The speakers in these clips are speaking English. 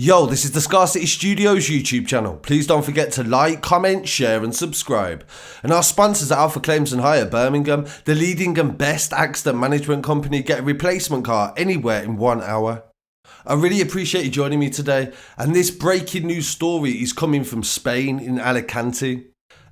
Yo, this is the Scarcity Studios YouTube channel. Please don't forget to like, comment, share and subscribe. And our sponsors at Alpha Claims and Hire Birmingham, the leading and best accident management company. Get a replacement car anywhere in 1 hour. I really appreciate you joining me today, and this breaking news story is coming from Spain in Alicante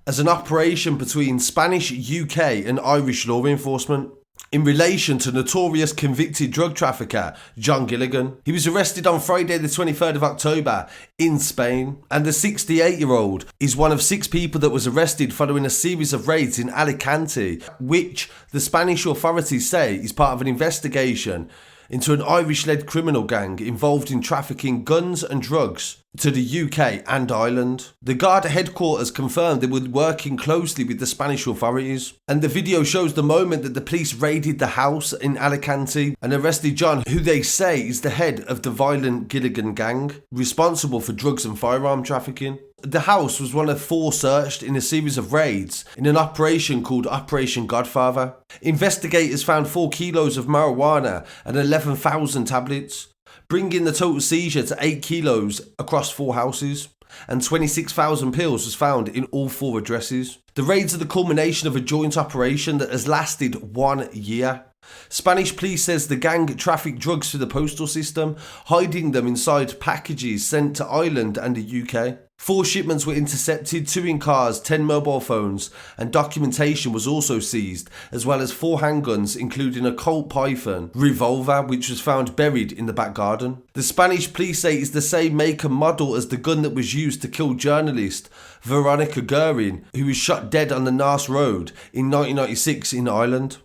as an operation between Spanish, UK and Irish law enforcement in relation to notorious convicted drug trafficker John Gilligan. He was arrested on Friday the 23rd of October in Spain, and the 68-year-old is one of 6 people that was arrested following a series of raids in Alicante, which the Spanish authorities say is part of an investigation into an Irish-led criminal gang involved in trafficking guns and drugs to the UK and Ireland. The Garda headquarters confirmed they were working closely with the Spanish authorities, and the video shows the moment that the police raided the house in Alicante and arrested John, who they say is the head of the violent Gilligan gang, responsible for drugs and firearm trafficking. The house was one of 4 searched in a series of raids in an operation called Operation Godfather. Investigators found 4 kilos of marijuana and 11,000 tablets, bringing the total seizure to 8 kilos across 4 houses, and 26,000 pills was found in all 4 addresses. The raids are the culmination of a joint operation that has lasted 1 year. Spanish police says the gang trafficked drugs through the postal system, hiding them inside packages sent to Ireland and the UK. 4 shipments were intercepted, 2 in cars, 10 mobile phones, and documentation was also seized, as well as 4 handguns, including a Colt Python revolver, which was found buried in the back garden. The Spanish police say it's the same make and model as the gun that was used to kill journalist Veronica Guerin, who was shot dead on the Naas Road in 1996 in Ireland.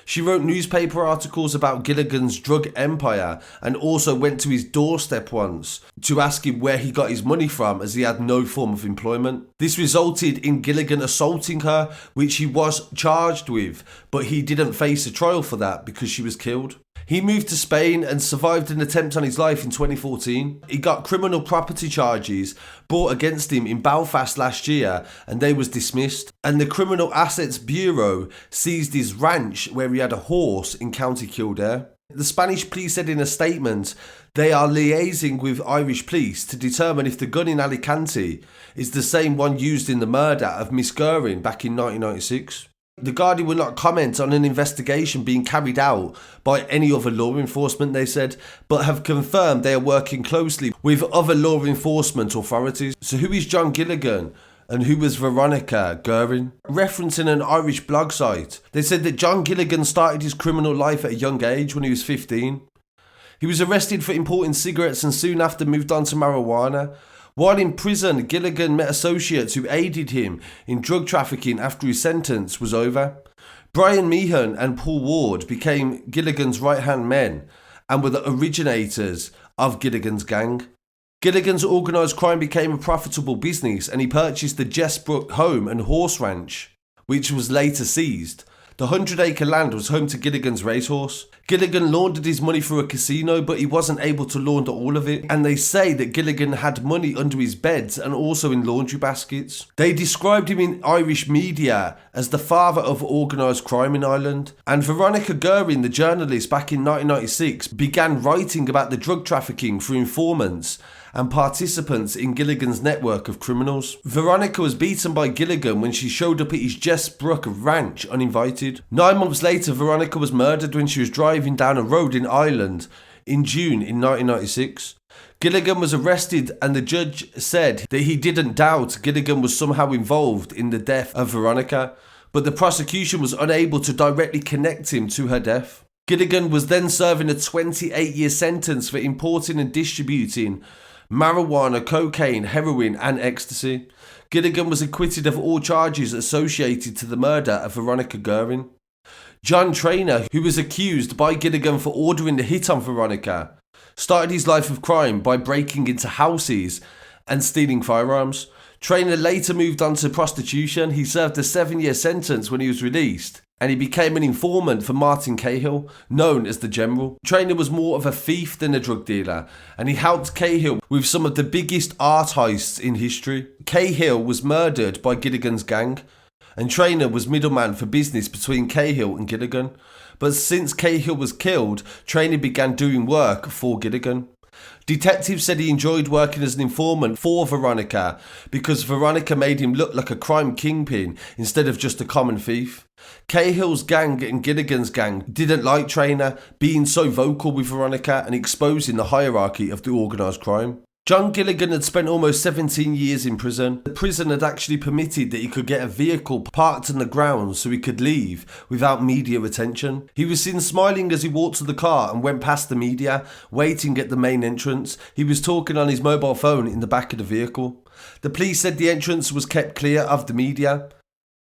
She wrote newspaper articles about Gilligan's drug empire and also went to his doorstep once to ask him where he got his money from, as he had no form of employment. This resulted in Gilligan assaulting her, which he was charged with, but he didn't face a trial for that because she was killed. He moved to Spain and survived an attempt on his life in 2014. He got criminal property charges brought against him in Belfast last year, and they was dismissed. And the Criminal Assets Bureau seized his ranch where he had a horse in County Kildare. The Spanish police said in a statement they are liaising with Irish police to determine if the gun in Alicante is the same one used in the murder of Miss Guerin back in 1996. The Guardian will not comment on an investigation being carried out by any other law enforcement, they said, but have confirmed they are working closely with other law enforcement authorities. So who is John Gilligan and who was Veronica Guerin? Referencing an Irish blog site, they said that John Gilligan started his criminal life at a young age when he was 15. He was arrested for importing cigarettes and soon after moved on to marijuana. While in prison, Gilligan met associates who aided him in drug trafficking after his sentence was over. Brian Meehan and Paul Ward became Gilligan's right-hand men and were the originators of Gilligan's gang. Gilligan's organised crime became a profitable business, and he purchased the Jessbrook home and horse ranch, which was later seized. The 100-acre land was home to Gilligan's racehorse. Gilligan laundered his money through a casino, but he wasn't able to launder all of it. And they say that Gilligan had money under his beds and also in laundry baskets. They described him in Irish media as the father of organised crime in Ireland. And Veronica Guerin, the journalist, back in 1996, began writing about the drug trafficking through informants and participants in Gilligan's network of criminals. Veronica was beaten by Gilligan when she showed up at his Jessbrook ranch uninvited. 9 months later, Veronica was murdered when she was driving down a road in Ireland in June in 1996. Gilligan was arrested, and the judge said that he didn't doubt Gilligan was somehow involved in the death of Veronica, but the prosecution was unable to directly connect him to her death. Gilligan was then serving a 28-year sentence for importing and distributing marijuana, cocaine, heroin and ecstasy. Gilligan was acquitted of all charges associated to the murder of Veronica Guerin. John Trainer, who was accused by Gilligan for ordering the hit on Veronica, started his life of crime by breaking into houses and stealing firearms. Trainer later moved on to prostitution. He served a 7-year sentence when he was released, and he became an informant for Martin Cahill, known as the General. Trainer was more of a thief than a drug dealer, and he helped Cahill with some of the biggest art heists in history. Cahill was murdered by Gilligan's gang, and Trainer was middleman for business between Cahill and Gilligan. But since Cahill was killed, Trainer began doing work for Gilligan. Detectives said he enjoyed working as an informant for Veronica because Veronica made him look like a crime kingpin instead of just a common thief. Cahill's gang and Gilligan's gang didn't like Traynor being so vocal with Veronica and exposing the hierarchy of the organised crime. John Gilligan had spent almost 17 years in prison. The prison had actually permitted that he could get a vehicle parked on the grounds so he could leave without media attention. He was seen smiling as he walked to the car and went past the media, waiting at the main entrance. He was talking on his mobile phone in the back of the vehicle. The police said the entrance was kept clear of the media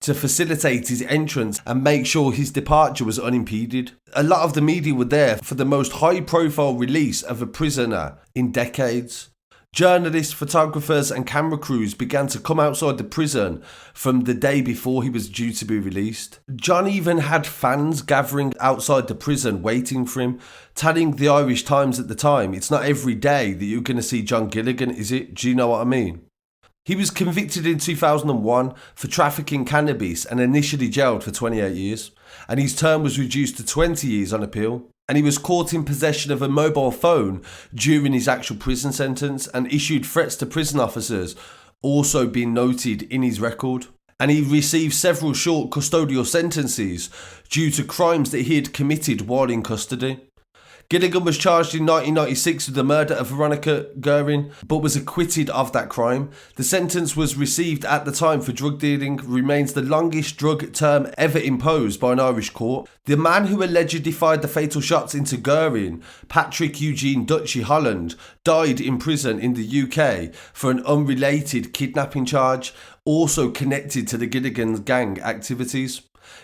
to facilitate his entrance and make sure his departure was unimpeded. A lot of the media were there for the most high-profile release of a prisoner in decades. Journalists, photographers and camera crews began to come outside the prison from the day before he was due to be released. John even had fans gathering outside the prison waiting for him, telling the Irish Times at the time, "It's not every day that you're going to see John Gilligan, is it? Do you know what I mean?" He was convicted in 2001 for trafficking cannabis and initially jailed for 28 years, and his term was reduced to 20 years on appeal. And he was caught in possession of a mobile phone during his actual prison sentence and issued threats to prison officers, also being noted in his record. And he received several short custodial sentences due to crimes that he had committed while in custody. Gilligan was charged in 1996 with the murder of Veronica Guerin, but was acquitted of that crime. The sentence was received at the time for drug dealing, remains the longest drug term ever imposed by an Irish court. The man who allegedly fired the fatal shots into Guerin, Patrick Eugene Dutchy Holland, died in prison in the UK for an unrelated kidnapping charge, also connected to the Gilligan gang activities.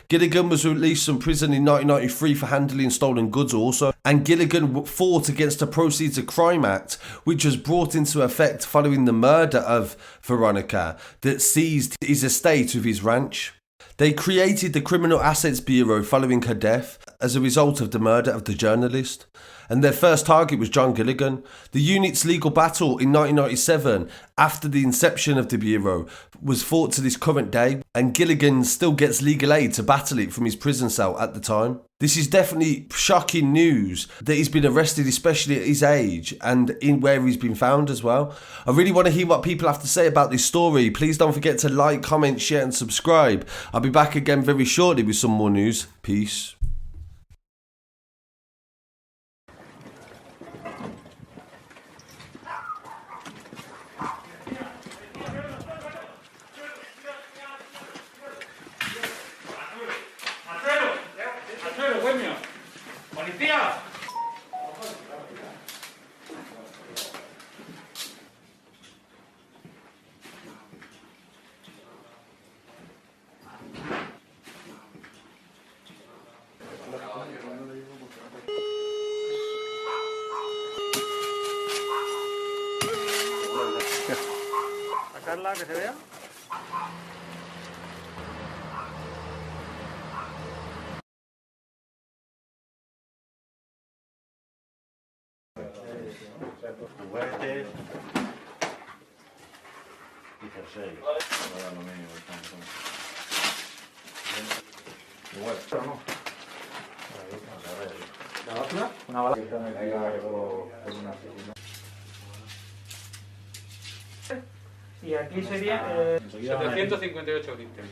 Gilligan was released from prison in 1993 for handling stolen goods also, and Gilligan fought against the Proceeds of Crime Act, which was brought into effect following the murder of Veronica that seized his estate with his ranch. They created the Criminal Assets Bureau following her death as a result of the murder of the journalist, and their first target was John Gilligan. The unit's legal battle in 1997, after the inception of the Bureau, was fought to this current day, and Gilligan still gets legal aid to battle it from his prison cell at the time. This is definitely shocking news that he's been arrested, especially at his age, and in where he's been found as well. I really want to hear what people have to say about this story. Please don't forget to like, comment, share and subscribe. I'll be back again very shortly with some more news. Peace. ¡Policía! ¿Sacarla que se vea? Juguetes y jersey. Ahora lo mínimo igual, pero no. ¿La báscula? Una bala. Y aquí sería 758 litros.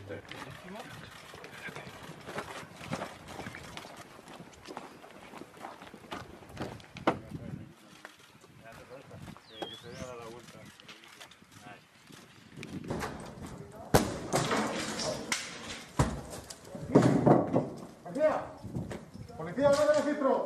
¡Policía! ¡Policía, no me registro!